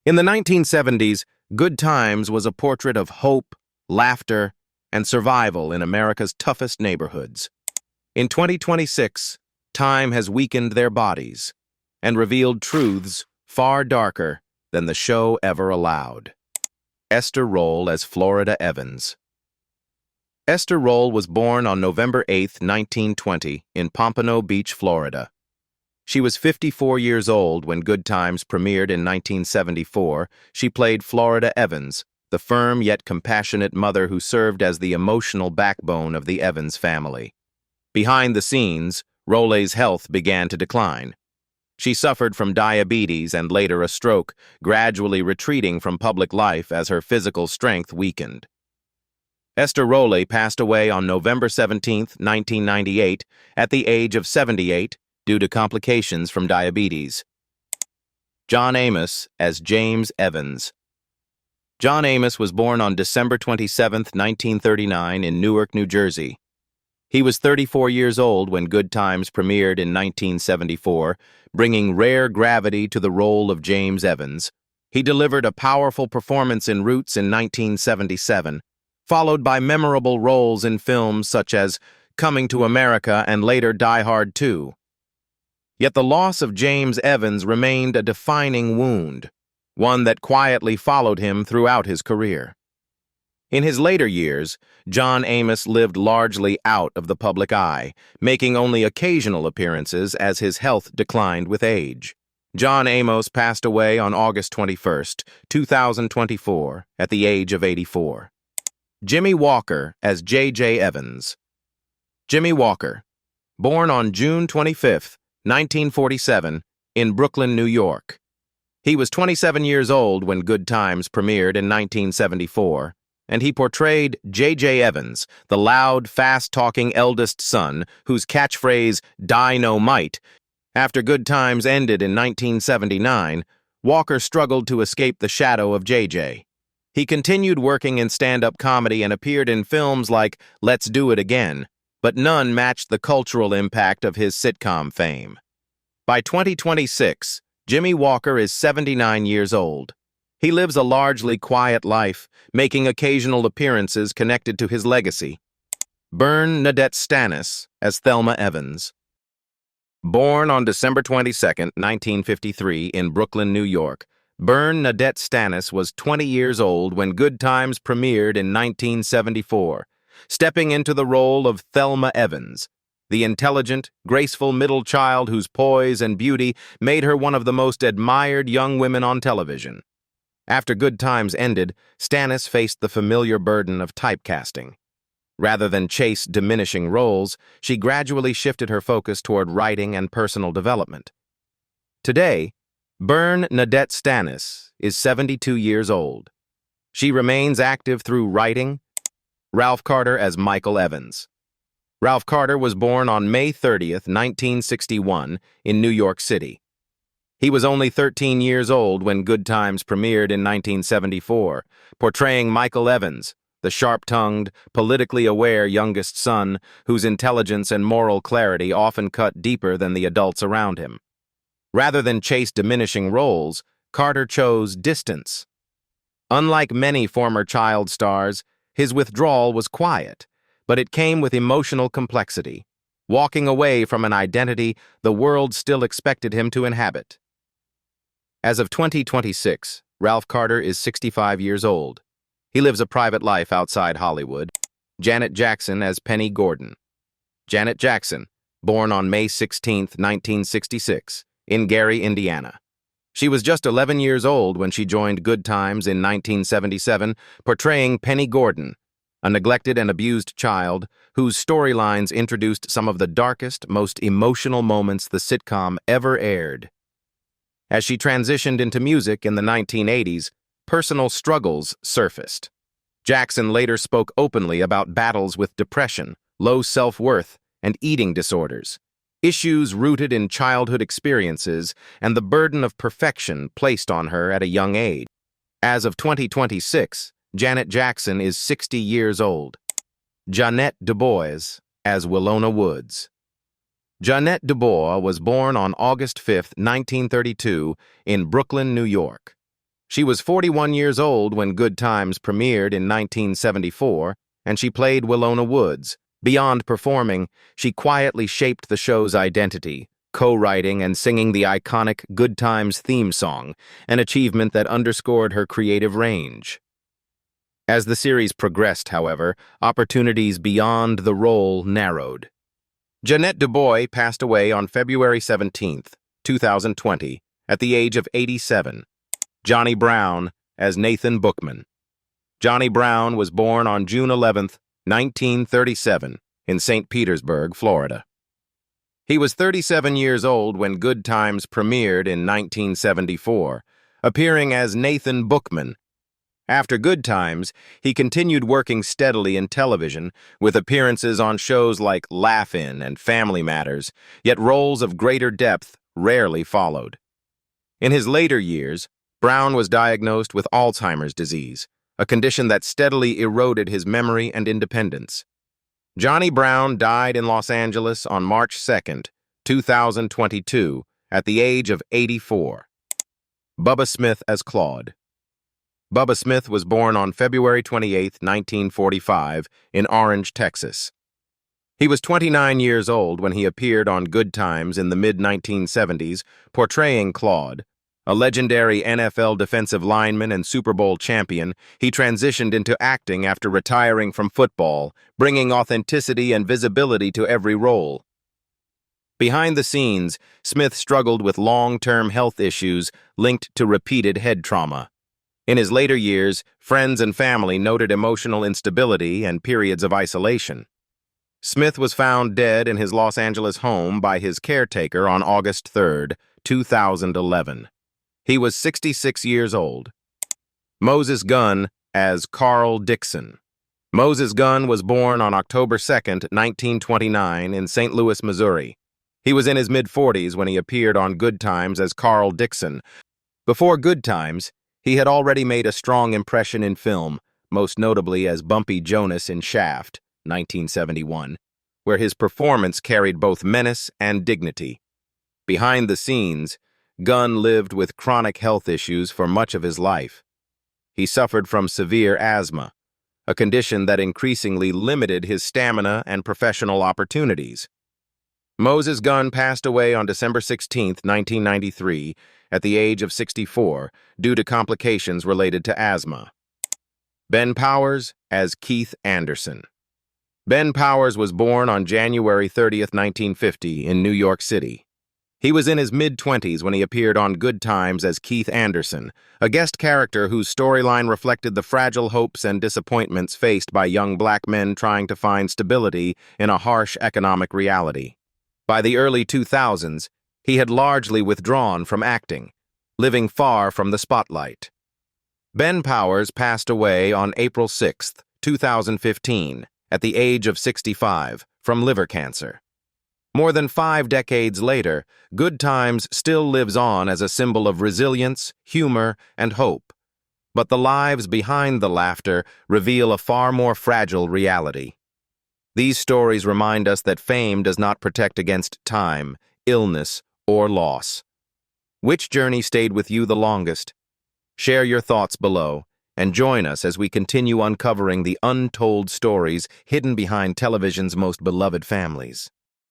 In the 1970s, Good Times was a portrait of hope, laughter, and survival in America's toughest neighborhoods. In 2026, time has weakened their bodies and revealed truths far darker than the show ever allowed. Esther Rolle as Florida Evans. Esther Rolle was born on November 8, 1920, in Pompano Beach, Florida. She was 54 years old when Good Times premiered in 1974. She played Florida Evans, the firm yet compassionate mother who served as the emotional backbone of the Evans family. Behind the scenes, Rolle's health began to decline. She suffered from diabetes and later a stroke, gradually retreating from public life as her physical strength weakened. Esther Rolle passed away on November 17, 1998, at the age of 78, due to complications from diabetes. John Amos as James Evans. John Amos was born on December 27, 1939, in Newark, New Jersey. He was 34 years old when Good Times premiered in 1974, bringing rare gravity to the role of James Evans. He delivered a powerful performance in Roots in 1977, followed by memorable roles in films such as Coming to America and later Die Hard 2. Yet the loss of James Evans remained a defining wound, one that quietly followed him throughout his career. In his later years, John Amos lived largely out of the public eye, making only occasional appearances as his health declined with age. John Amos passed away on August 21, 2024, at the age of 84. Jimmie Walker as J.J. Evans. Jimmie Walker, born on June 25, 1947, in Brooklyn, New York. He was 27 years old when Good Times premiered in 1974, and he portrayed J.J. Evans, the loud, fast-talking eldest son whose catchphrase, "Dynamite." After Good Times ended in 1979, Walker struggled to escape the shadow of J.J. He continued working in stand-up comedy and appeared in films like Let's Do It Again, but none matched the cultural impact of his sitcom fame. By 2026, Jimmie Walker is 79 years old. He lives a largely quiet life, making occasional appearances connected to his legacy. Bernadette Stanis as Thelma Evans. Born on December 22, 1953, in Brooklyn, New York, Bernadette Stanis was 20 years old when Good Times premiered in 1974, stepping into the role of Thelma Evans, the intelligent, graceful middle child whose poise and beauty made her one of the most admired young women on television. After Good Times ended, Stanis faced the familiar burden of typecasting. Rather than chase diminishing roles, she gradually shifted her focus toward writing and personal development. Today, Bernadette Stanis is 72 years old. She remains active through writing. Ralph Carter as Michael Evans. Ralph Carter was born on May 30, 1961, in New York City. He was only 13 years old when Good Times premiered in 1974, portraying Michael Evans, the sharp-tongued, politically aware youngest son whose intelligence and moral clarity often cut deeper than the adults around him. Rather than chase diminishing roles, Carter chose distance. Unlike many former child stars, his withdrawal was quiet, but it came with emotional complexity, walking away from an identity the world still expected him to inhabit. As of 2026, Ralph Carter is 65 years old. He lives a private life outside Hollywood. Janet Jackson as Penny Gordon. Janet Jackson, born on May 16, 1966, in Gary, Indiana. She was just 11 years old when she joined Good Times in 1977, portraying Penny Gordon, a neglected and abused child whose storylines introduced some of the darkest, most emotional moments the sitcom ever aired. As she transitioned into music in the 1980s, personal struggles surfaced. Jackson later spoke openly about battles with depression, low self-worth, and eating disorders, issues rooted in childhood experiences and the burden of perfection placed on her at a young age. As of 2026, Janet Jackson is 60 years old. Jeanette DuBois as Willona Woods. Jeanette DuBois was born on August 5, 1932, in Brooklyn, New York. She was 41 years old when Good Times premiered in 1974, and she played Willona Woods. Beyond performing, she quietly shaped the show's identity, co-writing and singing the iconic Good Times theme song, an achievement that underscored her creative range. As the series progressed, however, opportunities beyond the role narrowed. Jeanette DuBois passed away on February 17, 2020, at the age of 87. Johnny Brown as Nathan Bookman. Johnny Brown was born on June 11, 1937, in St. Petersburg, Florida. He was 37 years old when Good Times premiered in 1974, appearing as Nathan Bookman. After Good Times, he continued working steadily in television, with appearances on shows like Laugh-In and Family Matters, yet roles of greater depth rarely followed. In his later years, Brown was diagnosed with Alzheimer's disease, a condition that steadily eroded his memory and independence. Johnny Brown died in Los Angeles on March 2, 2022, at the age of 84. Bubba Smith as Claude. Bubba Smith was born on February 28, 1945, in Orange, Texas. He was 29 years old when he appeared on Good Times in the mid-1970s, portraying Claude. A legendary NFL defensive lineman and Super Bowl champion, he transitioned into acting after retiring from football, bringing authenticity and visibility to every role. Behind the scenes, Smith struggled with long-term health issues linked to repeated head trauma. In his later years, friends and family noted emotional instability and periods of isolation. Smith was found dead in his Los Angeles home by his caretaker on August 3, 2011. He was 66 years old. Moses Gunn as Carl Dixon. Moses Gunn was born on October 2, 1929, in St. Louis, Missouri. He was in his mid-40s when he appeared on Good Times as Carl Dixon. Before Good Times, he had already made a strong impression in film, most notably as Bumpy Jonas in Shaft, 1971, where his performance carried both menace and dignity. Behind the scenes, Gunn lived with chronic health issues for much of his life. He suffered from severe asthma, a condition that increasingly limited his stamina and professional opportunities. Moses Gunn passed away on December 16, 1993, at the age of 64, due to complications related to asthma. Ben Powers as Keith Anderson. Ben Powers was born on January 30, 1950, in New York City. He was in his mid-20s when he appeared on Good Times as Keith Anderson, a guest character whose storyline reflected the fragile hopes and disappointments faced by young black men trying to find stability in a harsh economic reality. By the early 2000s, he had largely withdrawn from acting, living far from the spotlight. Ben Powers passed away on April 6, 2015, at the age of 65, from liver cancer. More than 5 decades later, Good Times still lives on as a symbol of resilience, humor, and hope. But the lives behind the laughter reveal a far more fragile reality. These stories remind us that fame does not protect against time, illness, or loss. Which journey stayed with you the longest? Share your thoughts below, and join us as we continue uncovering the untold stories hidden behind television's most beloved families.